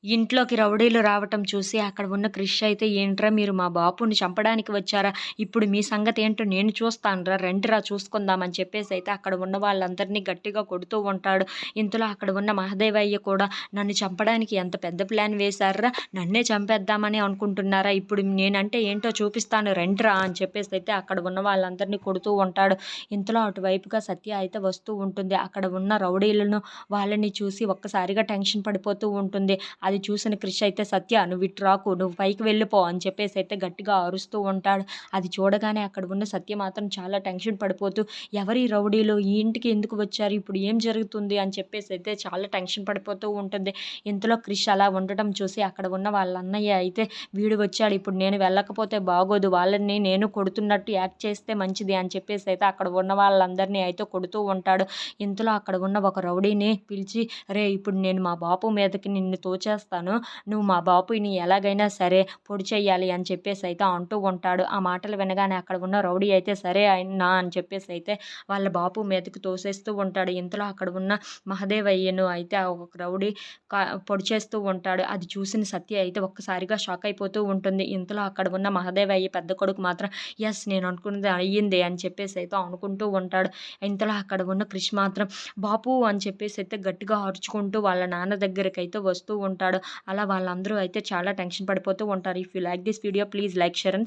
ఇంట్లోకి రౌడీలు రావటం చూసి అక్కడ ఉన్న క్రిష్ అయితే, "ఏంట్రా మీరు మా బాపుని చంపడానికి వచ్చారా? ఇప్పుడు మీ సంగతేంటో నేను చూస్తానురా రండిరా చూసుకుందాం" అని చెప్పేసైతే అక్కడ ఉన్న వాళ్ళందరినీ గట్టిగా కొడుతూ ఉంటాడు. ఇంతలో అక్కడ ఉన్న మహదేవయ్య కూడా, "నన్ను చంపడానికి ఎంత పెద్ద ప్లాన్ వేశార్రా! నన్నే చంపేద్దామని అనుకుంటున్నారా? ఇప్పుడు నేనంటే ఏంటో చూపిస్తాను రండిరా" అని చెప్పేసైతే అక్కడ ఉన్న వాళ్ళందరినీ కొడుతూ ఉంటాడు. ఇంతలో అటువైపుగా సత్య అయితే వస్తూ ఉంటుంది. అక్కడ ఉన్న రౌడీలను వాళ్ళని చూసి ఒక్కసారిగా టెన్షన్ పడిపోతూ ఉంటుంది. అది చూసిన క్రిష్ అయితే, "సత్య నువ్వు ఇటు రాకు, నువ్వు పైకి వెళ్ళిపో" అని చెప్పేసైతే గట్టిగా అరుస్తూ ఉంటాడు. అది చూడగానే అక్కడ ఉన్న సత్య మాత్రం చాలా టెన్షన్ పడిపోతూ, "ఎవరీ రౌడీలు? ఈ ఇంటికి ఎందుకు వచ్చారు? ఇప్పుడు ఏం జరుగుతుంది?" అని చెప్పేసైతే చాలా టెన్షన్ పడిపోతూ ఉంటుంది. ఇంతలో క్రిష్ అలా ఉండటం చూసి అక్కడ ఉన్న వాళ్ళ అన్నయ్య అయితే, "వీడు వచ్చాడు, ఇప్పుడు నేను వెళ్ళకపోతే బాగోదు. వాళ్ళని నేను కొడుతున్నట్టు యాక్ట్ చేస్తే మంచిది" అని చెప్పేసైతే అక్కడ ఉన్న వాళ్ళందరినీ అయితే కొడుతూ ఉంటాడు. ఇంతలో అక్కడ ఉన్న ఒక రౌడీని పిలిచి, "రేయ్! ఇప్పుడు నేను మా బాపు మీదకి నిన్ను తోచేస్తాను. నువ్వు మా బాపుని ఎలాగైనా సరే పొడి చెయ్యాలి" అని చెప్పేసైతే అంటూ ఉంటాడు. ఆ మాటలు వినగానే అక్కడ ఉన్న రౌడీ అయితే, "సరే అన్నా" అని చెప్పేసైతే వాళ్ళ బాపు మీదకి తోసేస్తూ ఉంటాడు. ఇంతలో అక్కడ ఉన్న మహదేవయ్యను అయితే ఆ ఒక రౌడీ పొడి చేస్తూ ఉంటాడు. అది చూసిన సత్య అయితే ఒక్కసారిగా షాక్ అయిపోతూ ఉంటుంది. ఇంతలో అక్కడ ఉన్న మహదేవయ్య పెద్ద కొడుకు మాత్రం, "యెస్! నేను అనుకున్నది అయ్యింది" అని చెప్పేసైతే అనుకుంటూ ఉంటాడు. ఇంతలో అక్కడ ఉన్న క్రిష్ మాత్రం, "బాపు" అని చెప్పేసైతే గట్టిగా అరుచుకుంటూ వాళ్ళ నాన్న దగ్గరకైతే వస్తూ ఉంటాడు. అలా వాళ్ళందరూ అయితే చాలా టెన్షన్ పడిపోతూ ఉంటారు. If you like this video please like, share and